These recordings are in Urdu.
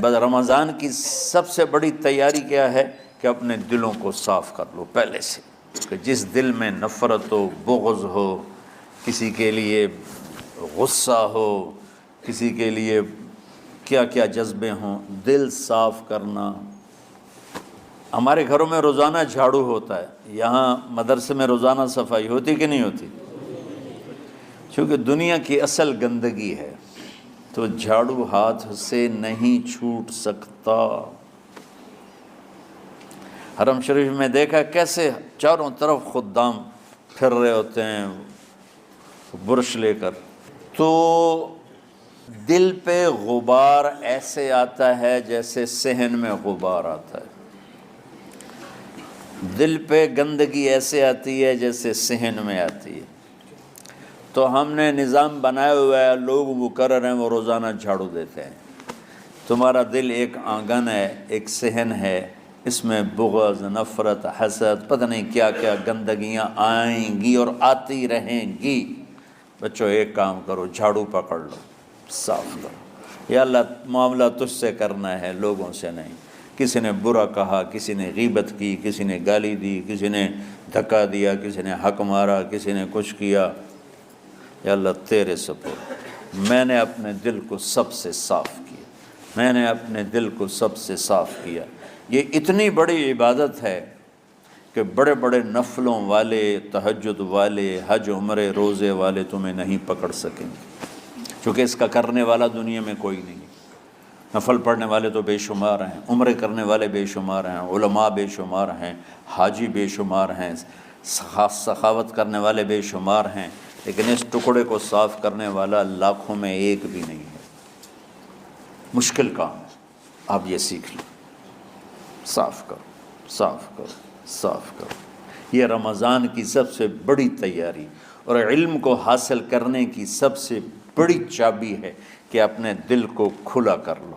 بس رمضان کی سب سے بڑی تیاری کیا ہے کہ اپنے دلوں کو صاف کر لو پہلے سے، کہ جس دل میں نفرت ہو، بغض ہو، کسی کے لیے غصہ ہو، کسی کے لیے کیا کیا جذبے ہوں، دل صاف کرنا۔ ہمارے گھروں میں روزانہ جھاڑو ہوتا ہے، یہاں مدرسے میں روزانہ صفائی ہوتی کہ نہیں ہوتی؟ چونکہ دنیا کی اصل گندگی ہے تو جھاڑو ہاتھ سے نہیں چھوٹ سکتا۔ حرم شریف میں دیکھا کیسے چاروں طرف خدام پھر رہے ہوتے ہیں برش لے کر، تو دل پہ غبار ایسے آتا ہے جیسے صحن میں غبار آتا ہے، دل پہ گندگی ایسے آتی ہے جیسے صحن میں آتی ہے۔ تو ہم نے نظام بنایا ہوا ہے، لوگ مقرر ہیں وہ روزانہ جھاڑو دیتے ہیں۔ تمہارا دل ایک آنگن ہے، ایک صحن ہے، اس میں بغض، نفرت، حسد، پتہ نہیں کیا کیا گندگیاں آئیں گی اور آتی رہیں گی۔ بچوں ایک کام کرو، جھاڑو پکڑ لو، صاف کرو۔ یا اللہ معاملہ تجھ سے کرنا ہے، لوگوں سے نہیں۔ کسی نے برا کہا، کسی نے غیبت کی، کسی نے گالی دی، کسی نے دھکا دیا، کسی نے حق مارا، کسی نے کچھ کیا، یا اللہ تیرے سپرد میں نے اپنے دل کو سب سے صاف کیا، میں نے اپنے دل کو سب سے صاف کیا۔ یہ اتنی بڑی عبادت ہے کہ بڑے بڑے نفلوں والے، تہجد والے، حج عمرے روزے والے تمہیں نہیں پکڑ سکیں گے، چونکہ اس کا کرنے والا دنیا میں کوئی نہیں۔ نفل پڑھنے والے تو بے شمار ہیں، عمرے کرنے والے بے شمار ہیں، علماء بے شمار ہیں، حاجی بے شمار ہیں، سخاوت کرنے والے بے شمار ہیں، لیکن اس ٹکڑے کو صاف کرنے والا لاکھوں میں ایک بھی نہیں ہے۔ مشکل کام ہے، آپ یہ سیکھ لیں، صاف کرو، صاف کرو، صاف کرو۔ یہ رمضان کی سب سے بڑی تیاری اور علم کو حاصل کرنے کی سب سے بڑی چابی ہے کہ اپنے دل کو کھلا کر لو۔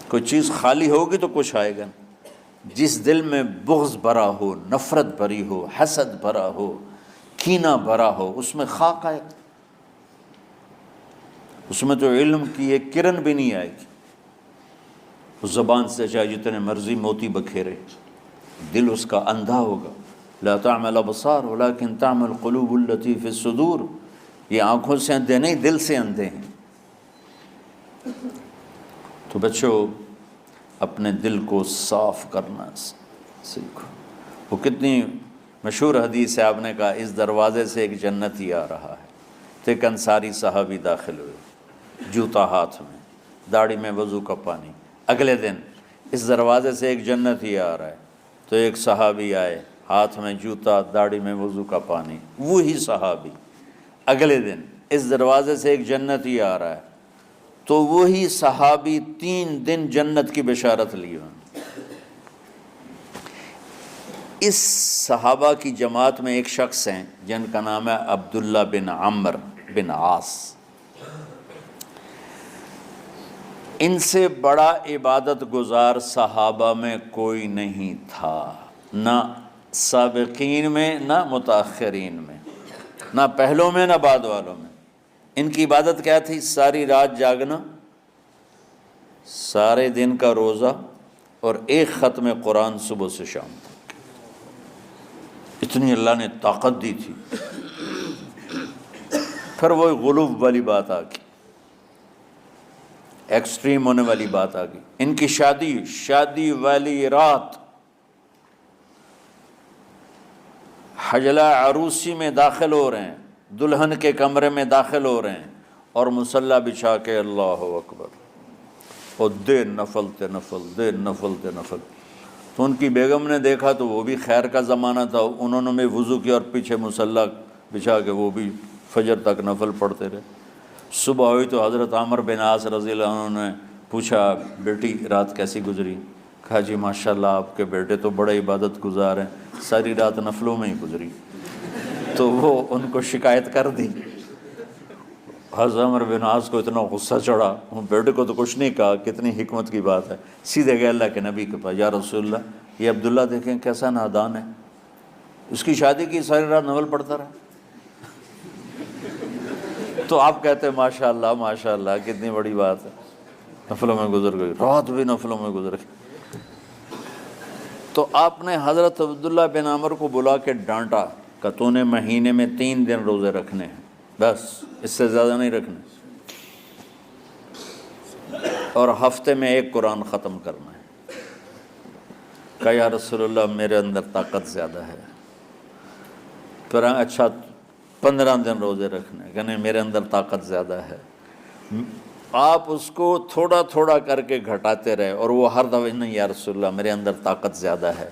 کوئی چیز خالی ہوگی تو کچھ آئے گا۔ جس دل میں بغض بھرا ہو، نفرت بھری ہو، حسد بھرا ہو، کینہ بھرا ہو، اس میں خاک آئے گا، اس میں تو علم کی ایک کرن بھی نہیں آئے گی۔ اس زبان سے چاہے جتنے مرضی موتی بکھیرے، دل اس کا اندھا ہوگا۔ لا تعمى الابصار ولكن تعمى القلوب التي في الصدور۔ یہ آنکھوں سے اندھے نہیں، دل سے اندھے ہیں۔ تو بچوں اپنے دل کو صاف کرنا سیکھو۔ وہ کتنی مشہور حدیث ہے، آپ نے کہا اس دروازے سے ایک جنتی آ رہا ہے، تو ایک انصاری صحابی داخل ہوئے، جوتا ہاتھ میں، داڑھی میں وضو کا پانی۔ اگلے دن اس دروازے سے ایک جنتی آ رہا ہے، تو ایک صحابی آئے، ہاتھ میں جوتا، داڑھی میں وضو کا پانی، وہی صحابی۔ اگلے دن اس دروازے سے ایک جنتی آ رہا ہے، تو وہی صحابی 3 دن جنت کی بشارت لی انہوں نے۔ اس صحابہ کی جماعت میں ایک شخص ہیں جن کا نام ہے عبداللہ بن عمرو بن عاص۔ ان سے بڑا عبادت گزار صحابہ میں کوئی نہیں تھا، نہ سابقین میں نہ متاخرین میں، نہ پہلوں میں نہ بعد والوں میں۔ ان کی عبادت کیا تھی؟ ساری رات جاگنا، سارے دن کا روزہ، اور ایک ختم قرآن صبح سے شام تک۔ اتنی اللہ نے طاقت دی تھی۔ پھر وہی غلوب والی بات آ گئی، ایکسٹریم ہونے والی بات آ گئی۔ ان کی شادی والی رات حجلہ عروسی میں داخل ہو رہے ہیں، دلہن کے کمرے میں داخل ہو رہے ہیں، اور مصلی بچھا کے اللہ اکبر، اور دیر نفل تے نفل، دیر نفل تے نفل۔ تو ان کی بیگم نے دیکھا تو وہ بھی خیر کا زمانہ تھا، انہوں نے بھی وضو کیا اور پیچھے مصلی بچھا کے وہ بھی فجر تک نفل پڑھتے رہے۔ صبح ہوئی تو حضرت عمرو بن عاص رضی اللہ عنہ نے پوچھا، بیٹی رات کیسی گزری؟ کہا جی ماشاءاللہ آپ کے بیٹے تو بڑے عبادت گزار ہیں، ساری رات نفلوں میں ہی گزری۔ تو وہ ان کو شکایت کر دی۔ حضرت عمرو بن عاص کو اتنا غصہ چڑھا، وہ بیٹے کو تو کچھ نہیں کہا، کتنی حکمت کی بات ہے، سیدھے گئے اللہ کے نبی کے پاس، یا رسول اللہ یہ عبداللہ دیکھیں کیسا نادان ہے، اس کی شادی کی ساری رات نفل پڑھتا رہا۔ تو آپ کہتے ہیں ماشاءاللہ ماشاءاللہ کتنی بڑی بات ہے۔ نفلوں میں گزر گئی، رات بھی نفلوں میں گزر گئی۔ تو آپ نے حضرت عبداللہ بن عمر کو بلا کے ڈانٹا کہ تو نے مہینے میں 3 دن روزے رکھنے ہیں، بس اس سے زیادہ نہیں رکھنے، اور ہفتے میں 1 قرآن ختم کرنا ہے۔ کہا یا رسول اللہ میرے اندر طاقت زیادہ ہے۔ پھر اچھا 15 دن روزے رکھنے، کہ نہیں میرے اندر طاقت زیادہ ہے۔ آپ اس کو تھوڑا تھوڑا کر کے گھٹاتے رہے، اور وہ ہر دفعہ نہیں یا رسول اللہ میرے اندر طاقت زیادہ ہے۔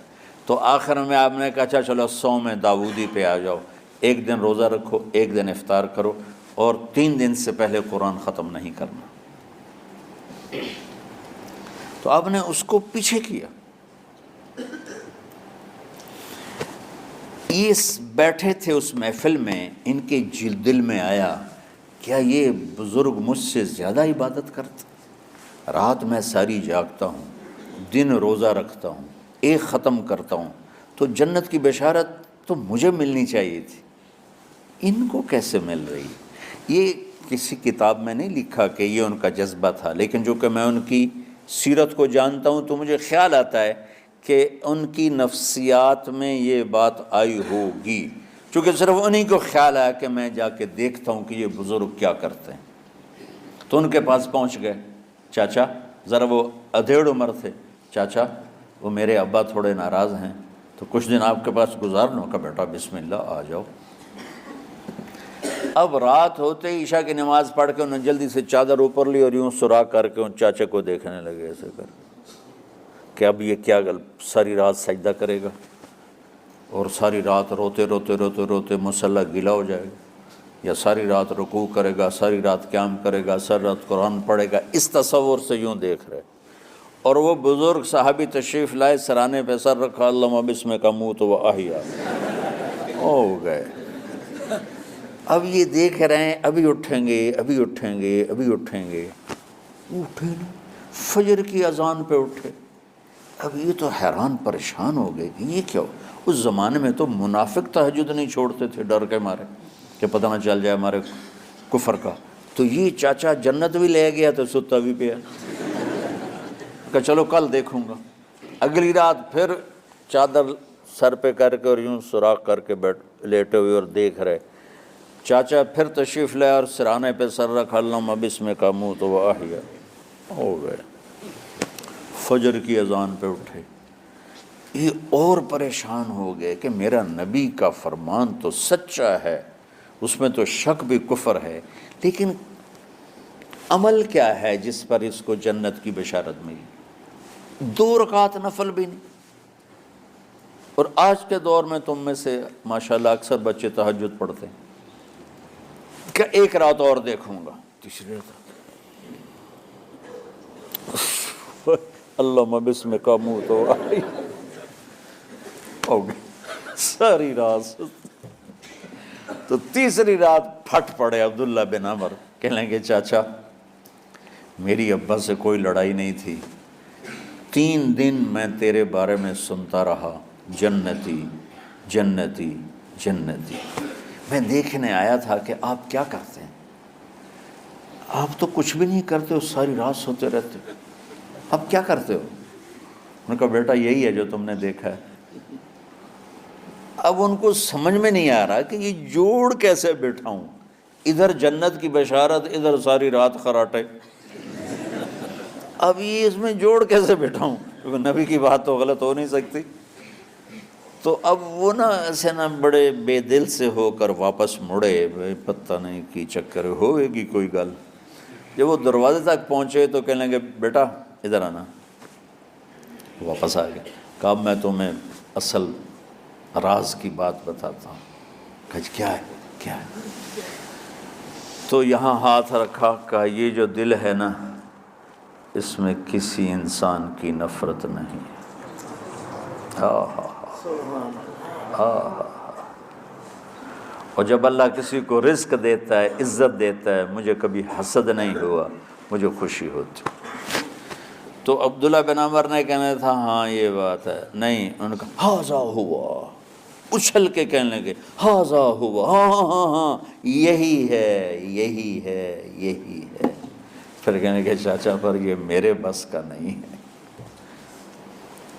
تو آخر میں آپ نے کہا اچھا چلو صوم داؤدی پہ آ جاؤ، 1 دن روزہ رکھو، 1 دن افطار کرو، اور 3 دن سے پہلے قرآن ختم نہیں کرنا۔ تو آپ نے اس کو پیچھے کیا۔ یہ بیٹھے تھے اس محفل میں، ان کے دل میں آیا کیا یہ بزرگ مجھ سے زیادہ عبادت کرتے؟ رات میں ساری جاگتا ہوں، دن روزہ رکھتا ہوں، 1 ختم کرتا ہوں، تو جنت کی بشارت تو مجھے ملنی چاہیے تھی، ان کو کیسے مل رہی؟ یہ کسی کتاب میں نہیں لکھا کہ یہ ان کا جذبہ تھا، لیکن جو کہ میں ان کی سیرت کو جانتا ہوں تو مجھے خیال آتا ہے کہ ان کی نفسیات میں یہ بات آئی ہوگی، چونکہ صرف انہی کو خیال آیا کہ میں جا کے دیکھتا ہوں کہ یہ بزرگ کیا کرتے ہیں۔ تو ان کے پاس پہنچ گئے، چاچا، ذرا وہ ادھیڑ عمر تھے، چاچا وہ میرے ابا تھوڑے ناراض ہیں، تو کچھ دن آپ کے پاس گزار لوں؟ کا بیٹا بسم اللہ آ جاؤ۔ اب رات ہوتے ہی عشاء کی نماز پڑھ کے انہوں نے جلدی سے چادر اوپر لی اور یوں سراغ کر کے ان چاچے کو دیکھنے لگے ایسے کر کہ اب یہ کیا ساری رات سجدہ کرے گا، اور ساری رات روتے روتے روتے روتے مصلی گیلا ہو جائے گا، یا ساری رات رکوع کرے گا، ساری رات قیام کرے گا، ساری رات قرآن پڑھے گا، اس تصور سے یوں دیکھ رہے۔ اور وہ بزرگ صحابی تشریف لائے، سرانے پہ سر رکھا، اللہم بسمک اموت و احیا، ہو گئے۔ اب یہ دیکھ رہے ہیں ابھی اٹھیں گے، ابھی اٹھیں گے، ابھی اٹھیں گے، اٹھے نہیں، فجر کی اذان پہ اٹھے۔ اب یہ تو حیران پریشان ہو گئے کہ یہ کیا ہو؟ اس زمانے میں تو منافق تہجد نہیں چھوڑتے تھے ڈر کے مارے کہ پتہ نہ چل جائے ہمارے کفر کا، تو یہ چاچا جنت بھی لے گیا تو ستا بھی پیا کہ چلو کل دیکھوں گا۔ اگلی رات پھر چادر سر پہ کر کے اور یوں سوراخ کر کے لیٹے ہوئے اور دیکھ رہے۔ چاچا پھر تشریف لے اور سرانے پہ سر رکھا، اللہم بسمک اموت و احیا، ہو گئے۔ فجر کی اذان پہ اٹھے، یہ اور پریشان ہو گئے کہ میرا نبی کا فرمان تو سچا ہے، اس میں تو شک بھی کفر ہے، لیکن عمل کیا ہے جس پر اس کو جنت کی بشارت ملی؟ 2 رکعت نفل بھی نہیں۔ اور آج کے دور میں تم میں سے ماشاءاللہ اکثر بچے تہجد پڑھتے ہیں کہ 1 رات اور دیکھوں گا، تیسری رات اللہم بسمک اموت و احیا، ہو گئی ساری رات۔ تو تیسری رات پھٹ پڑے عبداللہ بن عمر، کہنے لگے چاچا میری ابا سے کوئی لڑائی نہیں تھی، 3 دن میں تیرے بارے میں سنتا رہا، جنتی جنتی جنتی، میں دیکھنے آیا تھا کہ آپ کیا کرتے ہیں، آپ تو کچھ بھی نہیں کرتے ہو، ساری رات سوتے رہتے ہو، اب کیا کرتے ہو؟ انہوں نے کہا بیٹا یہی ہے جو تم نے دیکھا ہے۔ اب ان کو سمجھ میں نہیں آ رہا کہ یہ جوڑ کیسے بٹھاؤں، ادھر جنت کی بشارت، ادھر ساری رات خراٹے، اب یہ اس میں جوڑ کیسے بٹھاؤں، کیونکہ نبی کی بات تو غلط ہو نہیں سکتی۔ تو اب وہ نا ایسے نا بڑے بے دل سے ہو کر واپس مڑے، پتہ نہیں کی چکر ہوئے گی کوئی گل۔ جب وہ دروازے تک پہنچے تو کہنے لگے بیٹا ادھر آنا، واپس آ گئے۔ کہا میں تمہیں اصل راز کی بات بتاتا ہوں۔ کہا کیا ہے کیا ہے؟ تو یہاں ہاتھ رکھا، کہا یہ جو دل ہے نا اس میں کسی انسان کی نفرت نہیں۔ اور جب اللہ کسی کو رزق دیتا ہے، عزت دیتا ہے، مجھے کبھی حسد نہیں ہوا، مجھے خوشی ہوتی۔ تو عبداللہ بن عمر نے کہنا تھا ہاں یہ بات ہے، نہیں، انہوں نے کہا ہاذا ہوا، اچھل کے کہنے لگے ہاذا ہوا، ہاں ہاں ہاں ہاں یہی ہے یہی ہے یہی ہے۔ پھر کہنے کہ چاچا پر یہ میرے بس کا نہیں ہے،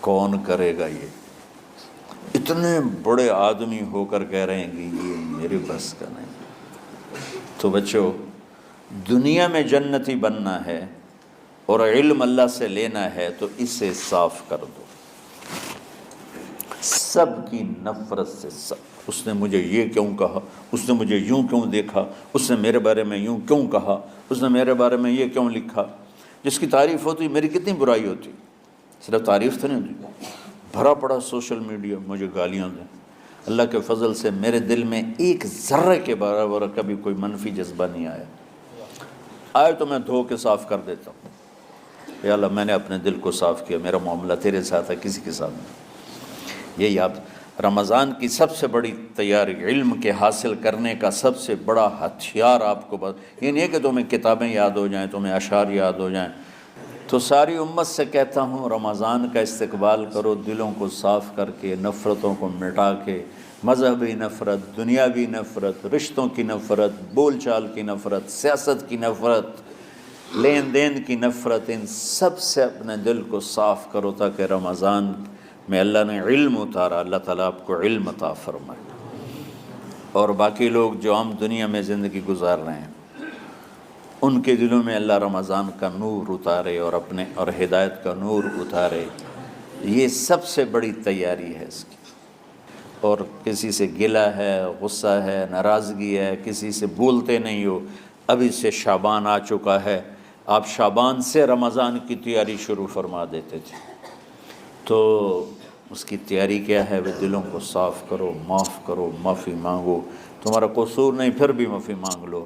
کون کرے گا یہ؟ اتنے بڑے آدمی ہو کر کہہ رہے ہیں کہ یہ میرے بس کا نہیں۔ تو بچوں، دنیا میں جنتی بننا ہے اور علم اللہ سے لینا ہے تو اسے صاف کر دو، سب کی نفرت سے۔ سب، اس نے مجھے یہ کیوں کہا، اس نے مجھے یوں کیوں دیکھا، اس نے میرے بارے میں یوں کیوں کہا، اس نے میرے بارے میں یہ کیوں لکھا۔ جس کی تعریف ہوتی میری کتنی برائی ہوتی، صرف تعریف تو نہیں ہوتی، بھرا پڑا سوشل میڈیا مجھے گالیاں دیں۔ اللہ کے فضل سے میرے دل میں ایک ذرے کے برابر کبھی کوئی منفی جذبہ نہیں آیا، آئے تو میں دھو کے صاف کر دیتا ہوں، یا اللہ میں نے اپنے دل کو صاف کیا، میرا معاملہ تیرے ساتھ ہے، کسی کے ساتھ نہیں۔ یہی آپ رمضان کی سب سے بڑی تیاری، علم کے حاصل کرنے کا سب سے بڑا ہتھیار آپ کو یہ نہیں ہے کہ تمہیں کتابیں یاد ہو جائیں، تمہیں اشعار یاد ہو جائیں۔ تو ساری امت سے کہتا ہوں رمضان کا استقبال کرو، دلوں کو صاف کر کے، نفرتوں کو مٹا کے، مذہبی نفرت، دنیاوی نفرت، رشتوں کی نفرت، بول چال کی نفرت، سیاست کی نفرت، لین دین کی نفرت، ان سب سے اپنے دل کو صاف کرو تاکہ رمضان میں اللہ نے علم اتارا، اللہ تعالیٰ آپ کو علم عطا فرمائے، اور باقی لوگ جو عام دنیا میں زندگی گزار رہے ہیں ان کے دلوں میں اللہ رمضان کا نور اتارے اور ہدایت کا نور اتارے۔ یہ سب سے بڑی تیاری ہے اس کی۔ اور کسی سے گلہ ہے، غصہ ہے، ناراضگی ہے، کسی سے بولتے نہیں ہو، ابھی سے شعبان آ چکا ہے، آپ شعبان سے رمضان کی تیاری شروع فرما دیتے تھے، تو اس کی تیاری کیا ہے؟ وہ دلوں کو صاف کرو، معاف کرو، معافی مانگو، تمہارا قصور نہیں پھر بھی معافی مانگ لو،